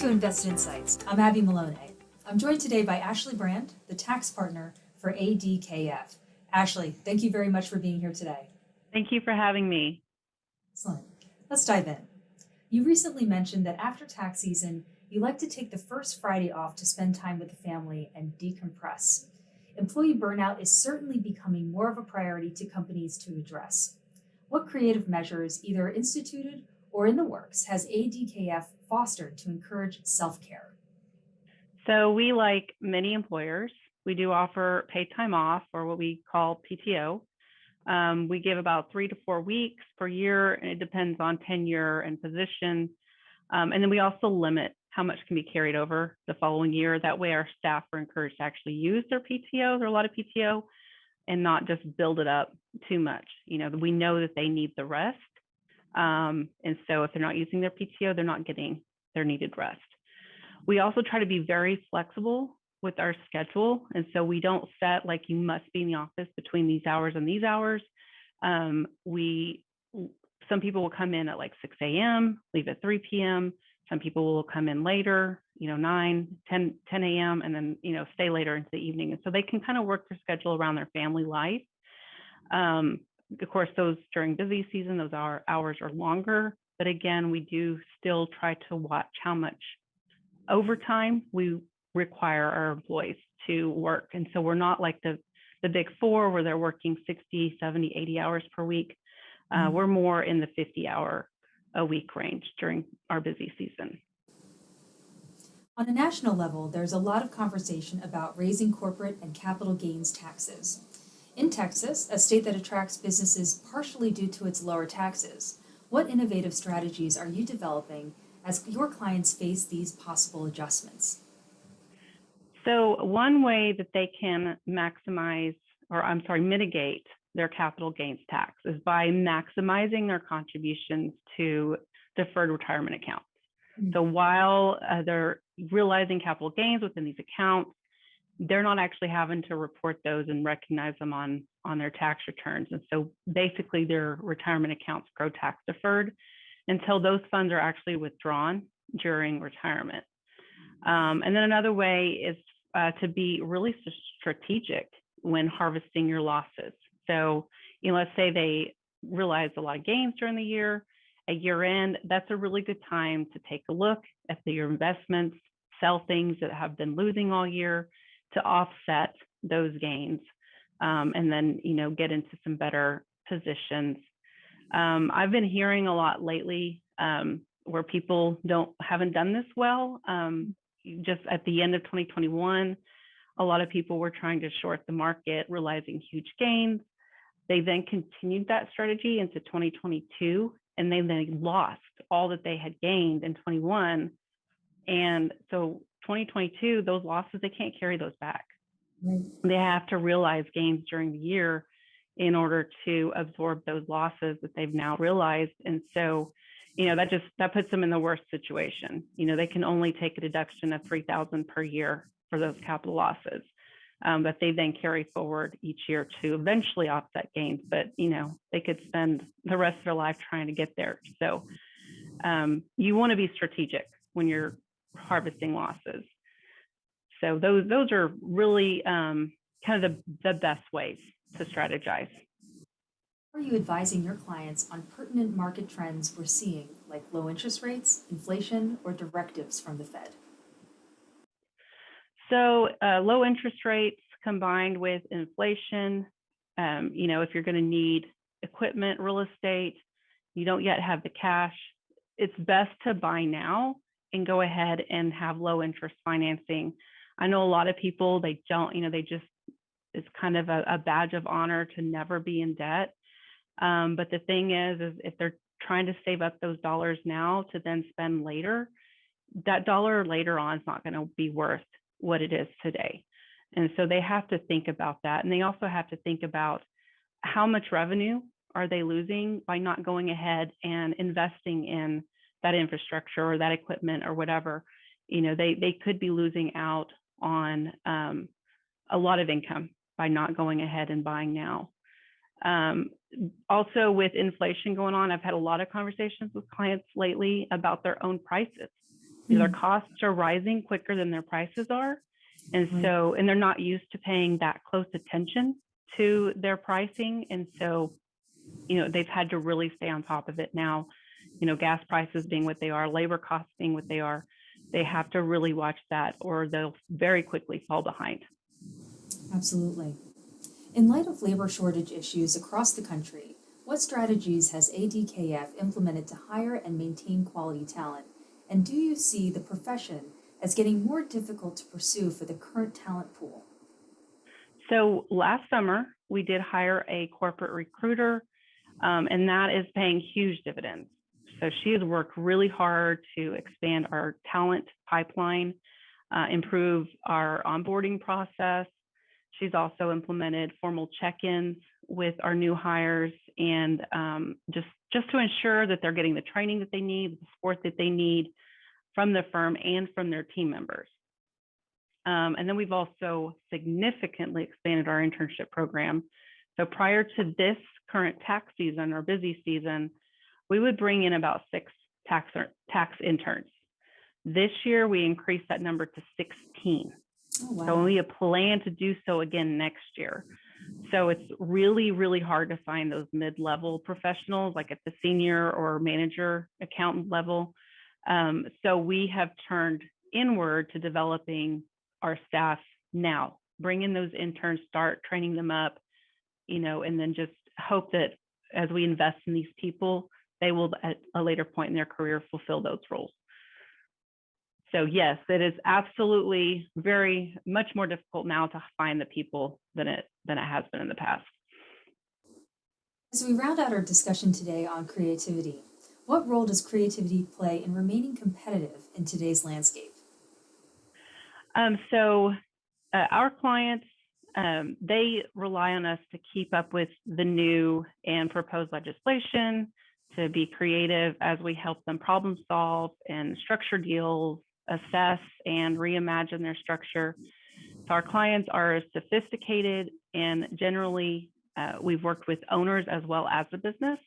to Invest Insights. I'm Abby Malone. I'm joined today by Ashley Brand, the tax partner for ADKF. Ashley, thank you very much for being here today. Thank you for having me. Excellent. Let's dive in. You recently mentioned that after tax season, you like to take the first Friday off to spend time with the family and decompress. Employee burnout is certainly becoming more of a priority to companies to address. What creative measures, either instituted or in the works, has ADKF fostered to encourage self-care? So we, like many employers, we do offer paid time off, or what we call PTO. We give about 3 to 4 weeks per year, and it depends on tenure and position. And then we also limit how much can be carried over the following year. That way our staff are encouraged to actually use their PTO, or a lot of PTO, and not just build it up too much. We know that they need the rest. And so if they're not using their PTO, they're not getting their needed rest. We also try to be very flexible with our schedule. And so we don't set like you must be in the office between these hours and these hours. Some people will come in at like 6 a.m., leave at 3 p.m. Some people will come in later, 9, 10 a.m., and then, stay later into the evening. And so they can kind of work their schedule around their family life. Of course, those during busy season, those hours are longer. But again, we do still try to watch how much overtime we require our employees to work. And so we're not like the big four where they're working 60, 70, 80 hours per week. We're more in the 50-hour a week range during our busy season. On a national level, there's a lot of conversation about raising corporate and capital gains taxes. In Texas, a state that attracts businesses partially due to its lower taxes, what innovative strategies are you developing as your clients face these possible adjustments? So one way that they can mitigate their capital gains tax is by maximizing their contributions to deferred retirement accounts. So while they're realizing capital gains within these accounts, they're not actually having to report those and recognize them on their tax returns. And so basically their retirement accounts grow tax deferred until those funds are actually withdrawn during retirement. And then another way is to be really strategic when harvesting your losses. So, let's say they realized a lot of gains during the year. At year end, that's a really good time to take a look at your investments, sell things that have been losing all year to offset those gains, and then, get into some better positions. I've been hearing a lot lately where people haven't done this well. Just at the end of 2021, a lot of people were trying to short the market, realizing huge gains. They then continued that strategy into 2022, and they then lost all that they had gained in 21. And so 2022, those losses, they can't carry those back. Right. They have to realize gains during the year in order to absorb those losses that they've now realized. And so, that puts them in the worst situation. They can only take a deduction of $3,000 per year for those capital losses that they then carry forward each year to eventually offset gains. But, they could spend the rest of their life trying to get there. So you want to be strategic when you're harvesting losses. So those are really kind of the best ways to strategize. How are you advising your clients on pertinent market trends we're seeing, like low interest rates, inflation, or directives from the Fed? So low interest rates combined with inflation, if you're going to need equipment, real estate, you don't yet have the cash, it's best to buy now and go ahead and have low interest financing. I know a lot of people, they don't, it's kind of a badge of honor to never be in debt. But the thing is if they're trying to save up those dollars now to then spend later, that dollar later on is not going to be worth what it is today. And so they have to think about that. And they also have to think about how much revenue are they losing by not going ahead and investing in that infrastructure or that equipment or whatever. They could be losing out on a lot of income by not going ahead and buying now. Also, with inflation going on, I've had a lot of conversations with clients lately about their own prices Their costs are rising quicker than their prices are. And so, and they're not used to paying that close attention to their pricing. And so, they've had to really stay on top of it now. Gas prices being what they are, labor costs being what they are, they have to really watch that or they'll very quickly fall behind. Absolutely. In light of labor shortage issues across the country, what strategies has ADKF implemented to hire and maintain quality talent? And do you see the profession as getting more difficult to pursue for the current talent pool? So last summer, we did hire a corporate recruiter, and that is paying huge dividends. So she has worked really hard to expand our talent pipeline, improve our onboarding process. She's also implemented formal check-ins with our new hires and just to ensure that they're getting the training that they need, the support that they need from the firm and from their team members. And then we've also significantly expanded our internship program. So prior to this current tax season or busy season, we would bring in about 6 tax interns. This year, we increased that number to 16. Oh, wow. So we plan to do so again next year. So it's really, really hard to find those mid-level professionals, like at the senior or manager accountant level. So we have turned inward to developing our staff now, bring in those interns, start training them up, and then just hope that as we invest in these people, they will at a later point in their career fulfill those roles. So yes, it is absolutely very much more difficult now to find the people than it has been in the past. As we round out our discussion today on creativity, what role does creativity play in remaining competitive in today's landscape? So our clients, they rely on us to keep up with the new and proposed legislation, to be creative as we help them problem solve and structure deals, assess and reimagine their structure. So our clients are sophisticated and generally we've worked with owners as well as the business.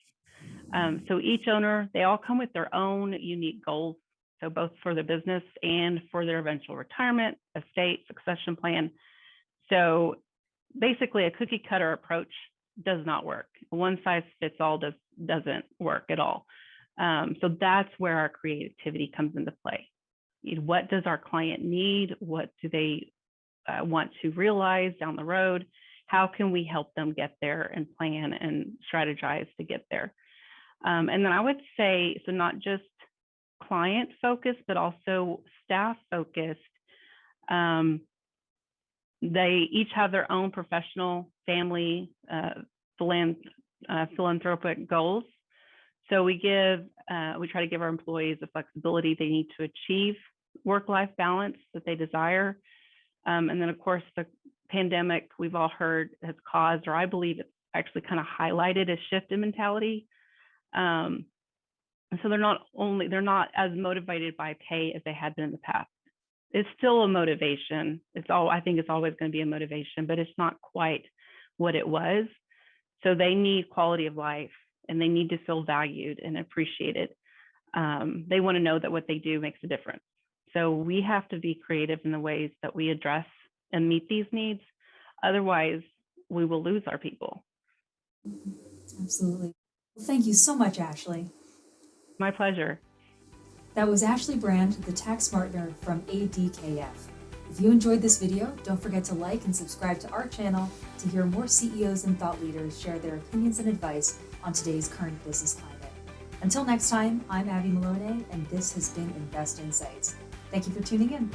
So each owner, they all come with their own unique goals. So both for the business and for their eventual retirement, estate, succession plan. So basically a cookie cutter approach does not work. One size fits all doesn't work at all. So that's where our creativity comes into play. What does our client need? What do they want to realize down the road? How can we help them get there and plan and strategize to get there? And then I would say, so not just client focused, but also staff focused. They each have their own professional, family, philanthropic goals. So we try to give our employees the flexibility they need to achieve work-life balance that they desire. And then of course, the pandemic we've all heard has caused, or I believe it's actually kind of highlighted a shift in mentality. And so they're not as motivated by pay as they had been in the past. It's still a motivation. I think it's always going to be a motivation, but it's not quite what it was. So they need quality of life and they need to feel valued and appreciated. They want to know that what they do makes a difference. So we have to be creative in the ways that we address and meet these needs. Otherwise, we will lose our people. Absolutely. Well, thank you so much, Ashley. My pleasure. That was Ashley Brand, the tax partner from ADKF. If you enjoyed this video, don't forget to like and subscribe to our channel to hear more CEOs and thought leaders share their opinions and advice on today's current business climate. Until next time, I'm Abby Malone, and this has been Invest Insights. Thank you for tuning in.